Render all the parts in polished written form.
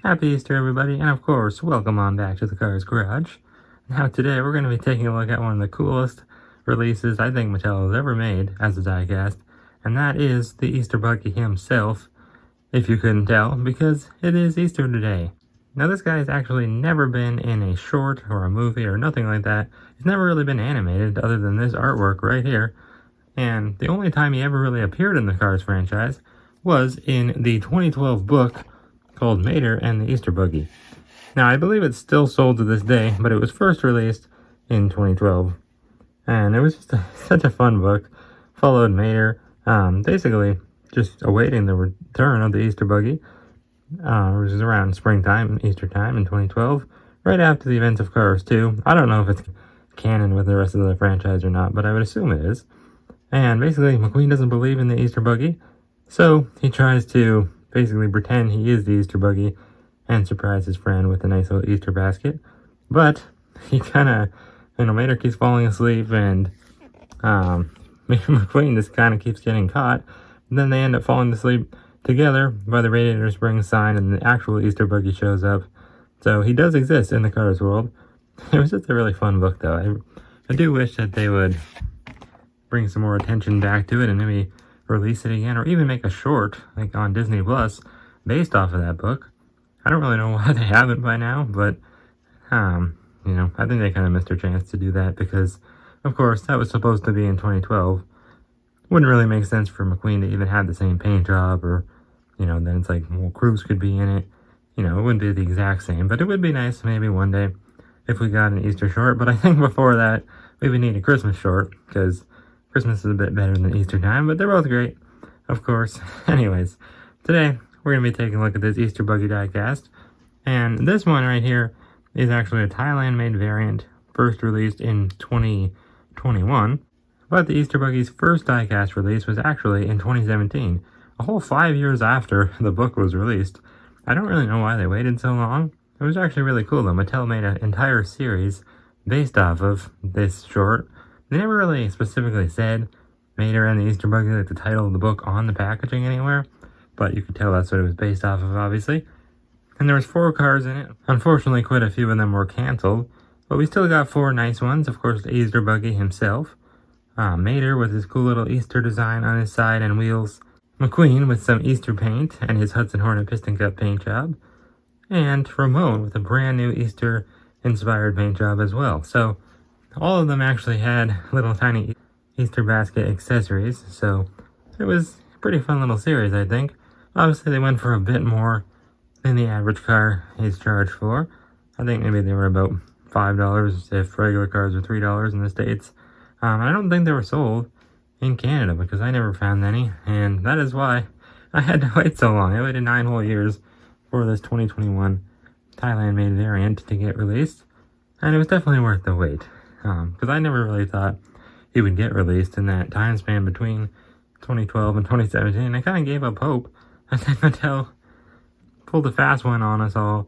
Happy Easter, everybody, and of course, welcome on back to the Cars Garage. Now, today we're going to be taking a look at one of the coolest releases I think Mattel has ever made as a diecast, and that is the Easter Buggy himself, if you couldn't tell, because it is Easter today. Now, this guy has actually never been in a short or a movie or nothing like that. He's never really been animated other than this artwork right here, and the only time he ever really appeared in the Cars franchise was in the 2012 book called Mater and the Easter Buggy. Now, I believe it's still sold to this day, but it was first released in 2012. And it was just such a fun book. Followed Mater, basically just awaiting the return of the Easter Buggy, which is around springtime, Easter time in 2012, right after the events of Cars 2. I don't know if it's canon with the rest of the franchise or not, but I would assume it is. And basically, McQueen doesn't believe in the Easter Buggy, so he tries to basically pretend he is the Easter Buggy and surprise his friend with a nice little Easter basket. But he kind of, Mater keeps falling asleep, and McQueen just kind of keeps getting caught. And then they end up falling asleep together by the Radiator Springs sign, and the actual Easter Buggy shows up. So he does exist in the Cars world. It was just a really fun book, though. I do wish that they would bring some more attention back to it and maybe release it again, or even make a short like on Disney Plus based off of that book. I don't really know why they haven't by now, but I think they kind of missed their chance to do that, because of course that was supposed to be in 2012. Wouldn't really make sense for McQueen to even have the same paint job, or then it's like, well, Cruz could be in it. It wouldn't be the exact same, but it would be nice maybe one day if we got an Easter short. But I think before that we would need a Christmas short, because Christmas is a bit better than Easter time, but they're both great, of course. Anyways, today we're going to be taking a look at this Easter Buggy diecast, and this one right here is actually a Thailand-made variant, first released in 2021, but the Easter Buggy's first diecast release was actually in 2017, a whole 5 years after the book was released. I don't really know why they waited so long. It was actually really cool, though. Mattel made an entire series based off of this short. They never really specifically said Mater and the Easter Buggy, like the title of the book, on the packaging anywhere, but you could tell that's what it was based off of, obviously. And there was 4 cars in it. Unfortunately, quite a few of them were canceled, but we still got 4 nice ones. Of course, the Easter Buggy himself, Mater with his cool little Easter design on his side and wheels, McQueen with some Easter paint and his Hudson Hornet piston cup paint job, and Ramon with a brand new Easter inspired paint job as well. So all of them actually had little tiny Easter basket accessories, so it was a pretty fun little series, I think. Obviously, they went for a bit more than the average car is charged for. I think maybe they were about $5 if regular cars are $3 in the States. I don't think they were sold in Canada, because I never found any, and that is why I had to wait so long. I waited 9 whole years for this 2021 Thailand-made variant to get released, and it was definitely worth the wait. Because I never really thought he would get released in that time span between 2012 and 2017. I kind of gave up hope, and then Mattel pulled a fast one on us all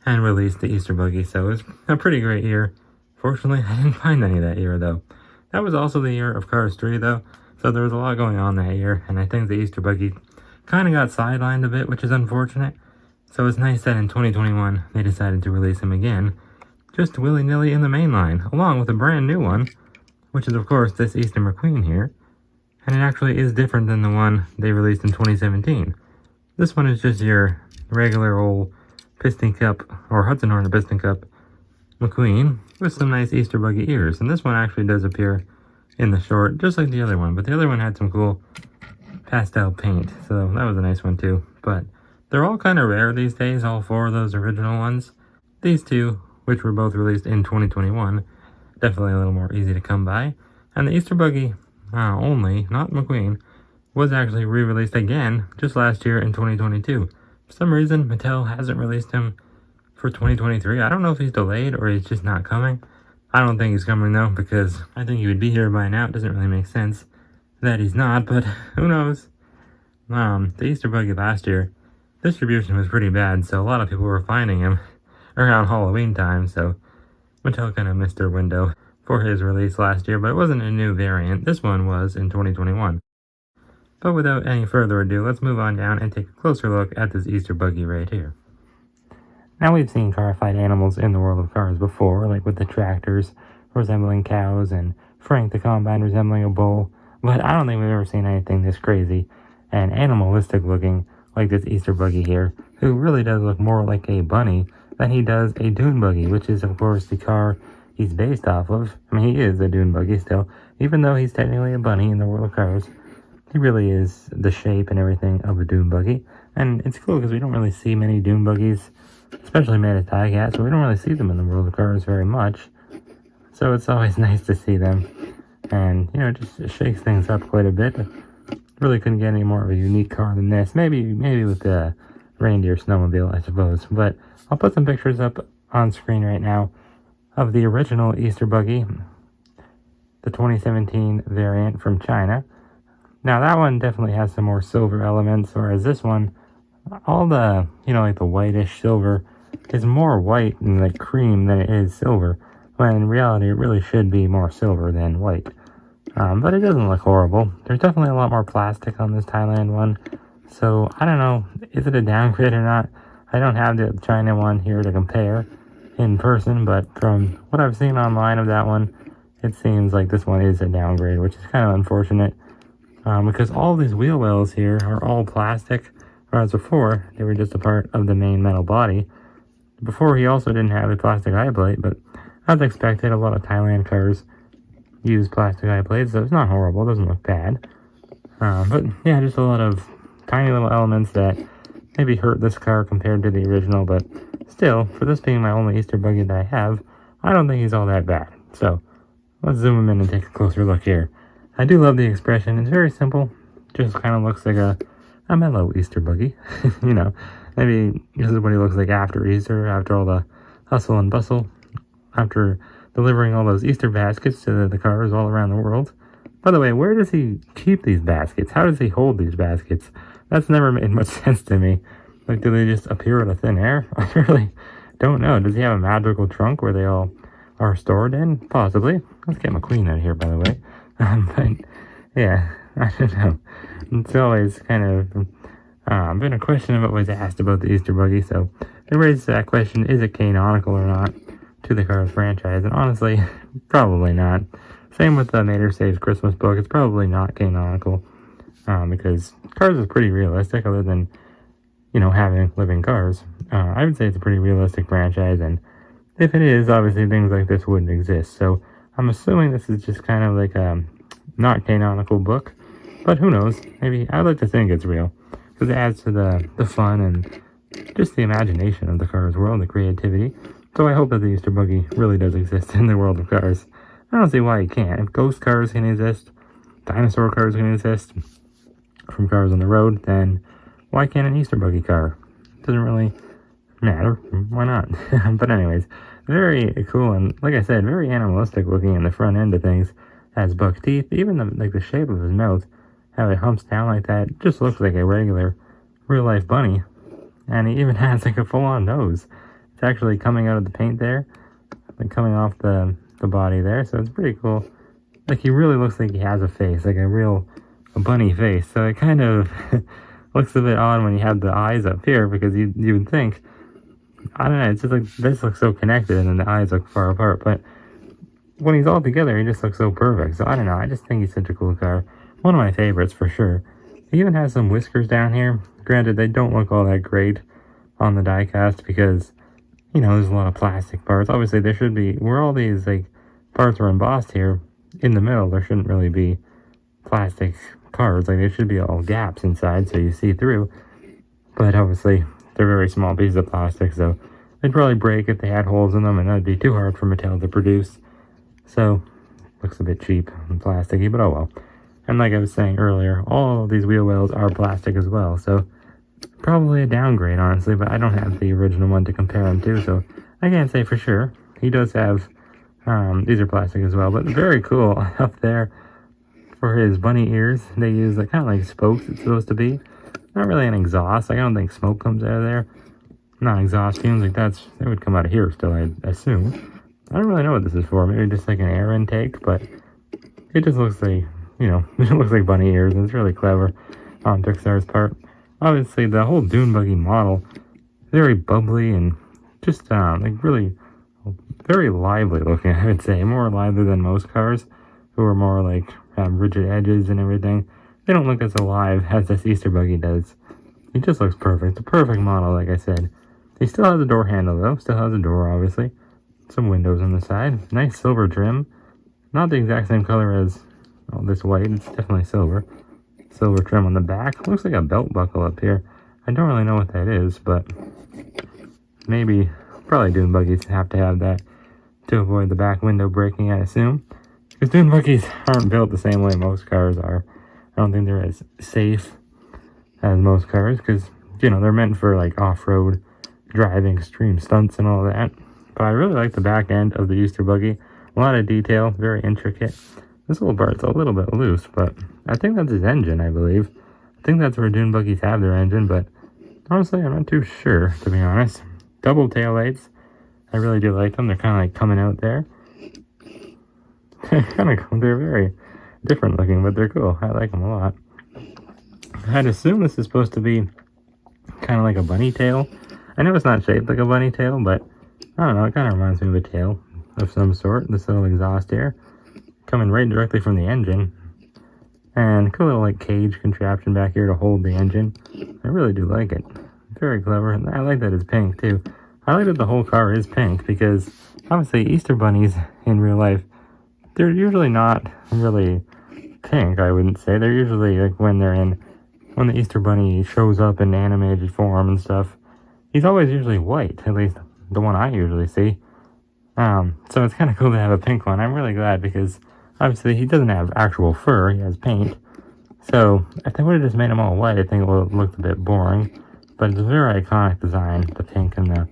and released the Easter Buggy, so it was a pretty great year. Fortunately, I didn't find any that year, though. That was also the year of Cars 3, though, so there was a lot going on that year, and I think the Easter Buggy kind of got sidelined a bit, which is unfortunate. So it's nice that in 2021, they decided to release him again, just willy-nilly in the mainline, along with a brand new one, which is, of course, this Easter McQueen here. And it actually is different than the one they released in 2017. This one is just your regular old piston cup, or Hudson Hornet piston cup, McQueen, with some nice Easter Buggy ears. And this one actually does appear in the short, just like the other one. But the other one had some cool pastel paint, so that was a nice one too. But they're all kind of rare these days, all 4 of those original ones. These 2, which were both released in 2021, definitely a little more easy to come by. And the Easter Buggy only, not McQueen, was actually re-released again just last year in 2022. For some reason, Mattel hasn't released him for 2023. I don't know if he's delayed or he's just not coming. I don't think he's coming, though, because I think he would be here by now. It doesn't really make sense that he's not, but who knows. The Easter Buggy last year, distribution was pretty bad, so a lot of people were finding him around Halloween time, so Mattel kind of missed their window for his release last year, but it wasn't a new variant. This one was in 2021. But without any further ado, let's move on down and take a closer look at this Easter Buggy right here. Now, we've seen carified animals in the world of cars before, like with the tractors resembling cows and Frank the Combine resembling a bull, but I don't think we've ever seen anything this crazy and animalistic looking like this Easter Buggy here, who really does look more like a bunny than he does a dune buggy, which is, of course, the car he's based off of. I mean, he is a dune buggy still, even though he's technically a bunny in the world of cars. He really is the shape and everything of a dune buggy, and it's cool because we don't really see many dune buggies, especially made of tie cats, so we don't really see them in the world of cars very much. So it's always nice to see them, and it just shakes things up quite a bit. Really couldn't get any more of a unique car than this. Maybe with the reindeer snowmobile, I suppose. But I'll put some pictures up on screen right now of the original Easter Buggy, the 2017 variant from China. Now that one definitely has some more silver elements, whereas this one, all the, like the whitish silver is more white and like cream than it is silver, when in reality it really should be more silver than white. But it doesn't look horrible. There's definitely a lot more plastic on this Thailand one, so I don't know, is it a downgrade or not? I don't have the China one here to compare in person, but from what I've seen online of that one, it seems like this one is a downgrade, which is kind of unfortunate, because all these wheel wells here are all plastic, whereas before, they were just a part of the main metal body. Before, he also didn't have a plastic eye plate, but as expected, a lot of Thailand cars use plastic eye plates, so it's not horrible, it doesn't look bad. But yeah, just a lot of tiny little elements that maybe hurt this car compared to the original, but still, for this being my only Easter Buggy that I have, I don't think he's all that bad. So, let's zoom him in and take a closer look here. I do love the expression, it's very simple, just kind of looks like a mellow Easter Buggy. Maybe this is what he looks like after Easter, after all the hustle and bustle, after delivering all those Easter baskets to the cars all around the world. By the way, where does he keep these baskets? How does he hold these baskets? That's never made much sense to me. Like, do they just appear out of thin air? I really don't know. Does he have a magical trunk where they all are stored in? Possibly. Let's get McQueen out of here, by the way. But, yeah, I don't know. It's always kind of been a question I've always asked about the Easter Buggy, so it raises that question, is it canonical or not to the Cars franchise? And honestly, probably not. Same with the Mater Saves Christmas book, it's probably not canonical, because Cars is pretty realistic, other than, having living cars. I would say it's a pretty realistic franchise, and if it is, obviously things like this wouldn't exist, so I'm assuming this is just kind of like a not canonical book, but who knows, maybe, I'd like to think it's real, because it adds to the fun and just the imagination of the Cars world, the creativity. So I hope that the Easter Buggy really does exist in the world of Cars. I don't see why it can't. If ghost cars can exist, dinosaur cars can exist from Cars on the Road, then why can't an Easter Buggy car? It doesn't really matter. Why not? But anyways, very cool, and like I said, very animalistic looking in the front end of things. Has buck teeth. Even the shape of his mouth, how it humps down like that, just looks like a regular real life bunny. And he even has like a full-on nose. It's actually coming out of the paint there, like coming off the body there, so it's pretty cool. Like, he really looks like he has a face, like a bunny face, so it kind of looks a bit odd when you have the eyes up here, because you would think, I don't know, it's just like, this looks so connected, and then the eyes look far apart, but when he's all together, he just looks so perfect, so I don't know, I just think he's such a cool car. One of my favorites, for sure. He even has some whiskers down here. Granted, they don't look all that great on the diecast, because there's a lot of plastic parts. Obviously, there should be, where all these, like, parts are embossed here, in the middle, there shouldn't really be plastic parts. Like, there should be all gaps inside, so you see through. But obviously, they're very small pieces of plastic, so they'd probably break if they had holes in them, and that'd be too hard for Mattel to produce. So, looks a bit cheap and plasticky, but oh well. And like I was saying earlier, all of these wheel wells are plastic as well, so probably a downgrade, honestly, but I don't have the original one to compare them to, so I can't say for sure. He does have, these are plastic as well, but very cool up there for his bunny ears. They use kind of like spokes it's supposed to be. Not really an exhaust, I don't think smoke comes out of there. Not exhaust fumes, like that would come out of here still, I assume. I don't really know what this is for, maybe just like an air intake, but it just looks like, it looks like bunny ears, and it's really clever on Pixar's part. Obviously, the whole Dune Buggy model, very bubbly and just like really very lively looking, I would say. More lively than most cars, who are more like have rigid edges and everything. They don't look as alive as this Easter Buggy does. He just looks perfect. The perfect model, like I said. He still has a door handle though. Still has a door, obviously. Some windows on the side. Nice silver trim. Not the exact same color as this white. It's definitely silver. Silver trim on the back. Looks like a belt buckle up here. I don't really know what that is, but maybe, probably dune buggies have to have that to avoid the back window breaking, I assume. Because dune buggies aren't built the same way most cars are. I don't think they're as safe as most cars, because, you know, they're meant for, like, off-road driving, extreme stunts and all that. But I really like the back end of the Easter Buggy. A lot of detail, very intricate. This little part's a little bit loose, but I think that's his engine, I believe. I think that's where dune buggies have their engine, but honestly, I'm not too sure, to be honest. Double taillights. I really do like them. They're kind of like coming out there. They're very different looking, but they're cool. I like them a lot. I'd assume this is supposed to be kind of like a bunny tail. I know it's not shaped like a bunny tail, but I don't know. It kind of reminds me of a tail of some sort. This little exhaust air coming right directly from the engine. And cool little like cage contraption back here to hold the engine. I really do like it. Very clever. And I like that it's pink too. I like that the whole car is pink because obviously Easter bunnies in real life, they're usually not really pink, I wouldn't say. They're usually like when the Easter bunny shows up in animated form and stuff, he's always usually white, at least the one I usually see. So it's kind of cool to have a pink one. I'm really glad because obviously he doesn't have actual fur, he has paint. So if they would have just made him all white, I think it would have looked a bit boring. But it's a very iconic design, the pink and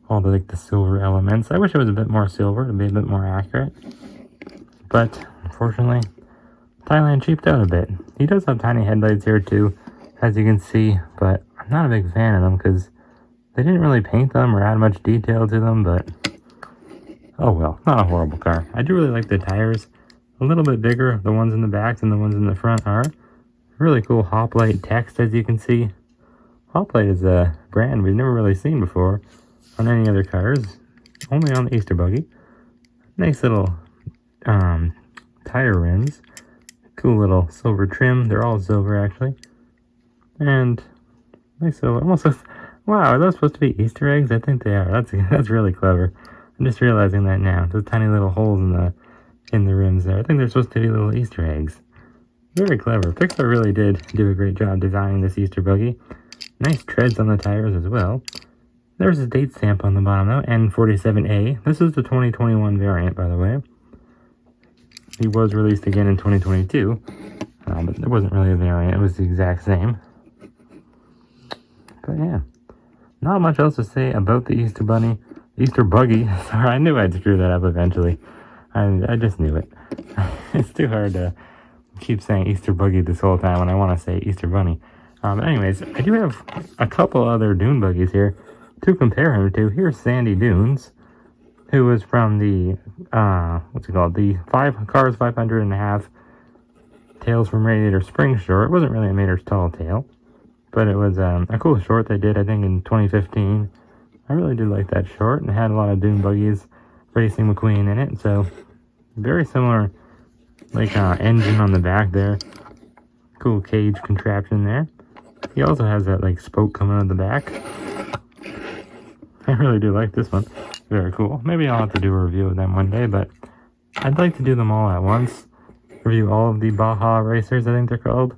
all the like the silver elements. I wish it was a bit more silver to be a bit more accurate. But unfortunately, Thailand cheaped out a bit. He does have tiny headlights here too, as you can see, but I'm not a big fan of them because they didn't really paint them or add much detail to them, but oh well, not a horrible car. I do really like the tires. A little bit bigger, the ones in the back than the ones in the front are. Really cool hoplite text, as you can see. Hoplite is a brand we've never really seen before on any other cars, only on the Easter Buggy. Nice little tire rims. Cool little silver trim. They're all silver, actually. And nice little, almost looks, wow, are those supposed to be Easter eggs? I think they are. That's really clever. I'm just realizing that now. Those tiny little holes in the rims there. I think they're supposed to be little Easter eggs. Very clever. Pixar really did do a great job designing this Easter Buggy. Nice treads on the tires as well. There's a date stamp on the bottom though, N47A. This is the 2021 variant, by the way. He was released again in 2022, but it wasn't really a variant. It was the exact same. But yeah, not much else to say about the Easter Buggy. Sorry, I knew I'd screw that up eventually. I just knew it. It's too hard to keep saying Easter Buggy this whole time when I want to say Easter Bunny. But anyways, I do have a couple other dune buggies here to compare him to. Here's Sandy Dunes, who was from the, what's it called? The Cars 500 and a half Tales from Radiator Springs short. It wasn't really a Mater's Tall Tale, but it was a cool short they did, I think, in 2015. I really did like that short, and it had a lot of dune buggies racing McQueen in it, so very similar, like, engine on the back there. Cool cage contraption there. He also has that, like, spoke coming out of the back. I really do like this one. Very cool. Maybe I'll have to do a review of them one day, but I'd like to do them all at once. Review all of the Baja Racers, I think they're called.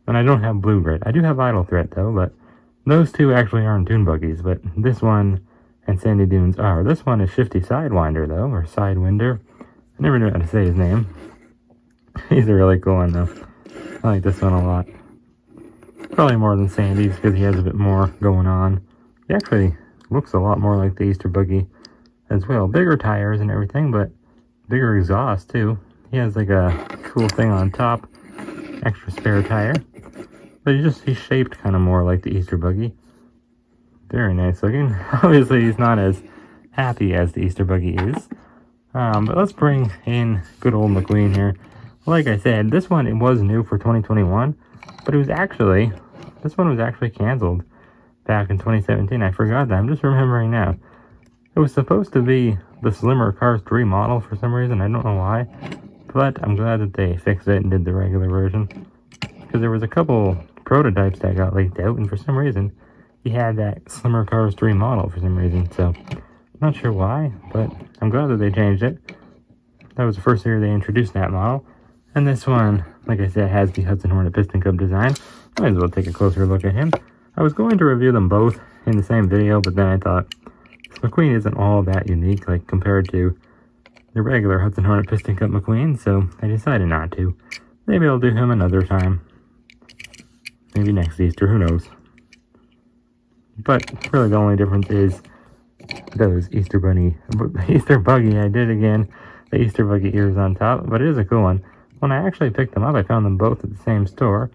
And I don't have Blue Grid. I do have Idle Threat, though, but those two actually aren't dune buggies, but this one and Sandy Dunes are. This one is Shifty Sidewinder, though, or Sidewinder. I never knew how to say his name. He's a really cool one, though. I like this one a lot. Probably more than Sandy's, because he has a bit more going on. He actually looks a lot more like the Easter Buggy as well. Bigger tires and everything, but bigger exhaust, too. He has, like, a cool thing on top. Extra spare tire. But he's shaped kind of more like the Easter Buggy. Very nice looking. Obviously, he's not as happy as the Easter Buggy is. But let's bring in good old McQueen here. Like I said, this one, it was new for 2021, but this one was actually canceled back in 2017. I forgot that. I'm just remembering now. It was supposed to be the slimmer Cars 3 model for some reason, I don't know why, but I'm glad that they fixed it and did the regular version, because there was a couple prototypes that got leaked out, and for some reason, he had that slimmer Cars 3 model for some reason, so I'm not sure why, but I'm glad that they changed it. That was the first year they introduced that model, and this one, like I said, has the Hudson Hornet Piston Cup design. Might as well take a closer look at him. I was going to review them both in the same video, but then I thought, this McQueen isn't all that unique, like, compared to the regular Hudson Hornet Piston Cup McQueen, so I decided not to. Maybe I'll do him another time. Maybe next Easter, who knows. But really the only difference is those Easter Buggy I did again. The Easter Buggy ears on top, but it is a cool one. When I actually picked them up, I found them both at the same store.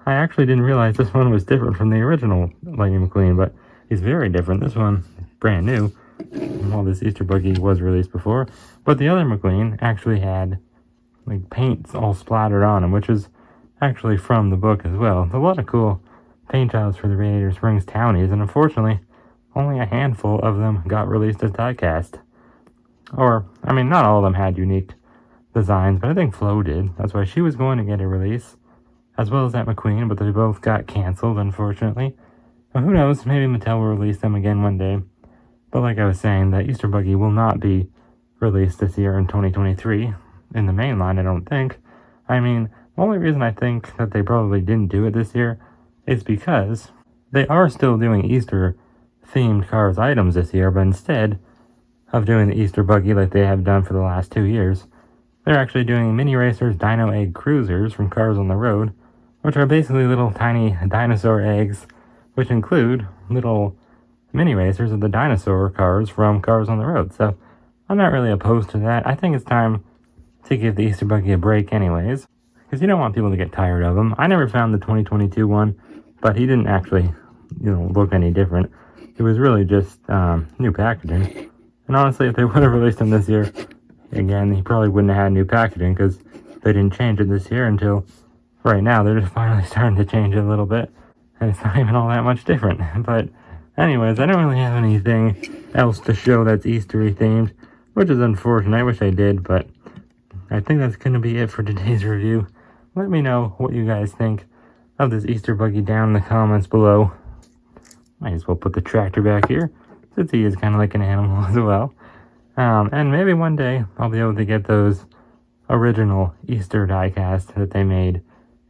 I actually didn't realize this one was different from the original Lightning McQueen, but he's very different. This one, brand new. Well, this Easter Buggy was released before, but the other McQueen actually had like paints all splattered on him, which is actually from the book as well. A lot of cool paint jobs for the Radiator Springs townies, and unfortunately, only a handful of them got released as diecast. Or, I mean, not all of them had unique designs, but I think Flo did. That's why she was going to get a release, as well as that McQueen, but they both got canceled, unfortunately. But who knows, maybe Mattel will release them again one day. But like I was saying, the Easter Buggy will not be released this year in 2023 in the mainline, I don't think. I mean, the only reason I think that they probably didn't do it this year is because they are still doing Easter-themed Cars items this year, but instead of doing the Easter Buggy like they have done for the last 2 years, they're actually doing Mini Racers Dino Egg Cruisers from Cars on the Road, which are basically little tiny dinosaur eggs, which include little mini racers of the dinosaur cars from Cars on the Road. So I'm not really opposed to that. I think it's time to give the Easter Buggy a break anyways, because you don't want people to get tired of them. I never found the 2022 one, but he didn't actually, look any different. It was really just new packaging. And honestly, if they would have released him this year, again, he probably wouldn't have had new packaging, because they didn't change it this year until right now. They're just finally starting to change it a little bit, and it's not even all that much different. But anyways, I don't really have anything else to show that's Eastery themed, which is unfortunate. I wish I did, but I think that's going to be it for today's review. Let me know what you guys think of this Easter Buggy down in the comments below. Might as well put the tractor back here, since he is kind of like an animal as well. And maybe one day I'll be able to get those original Easter diecast that they made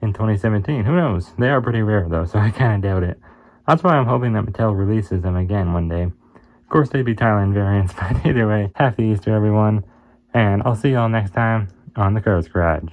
in 2017. Who knows? They are pretty rare though, so I kind of doubt it. That's why I'm hoping that Mattel releases them again one day. Of course, they'd be Thailand variants, but either way, happy Easter everyone, and I'll see y'all next time on the Cars Garage.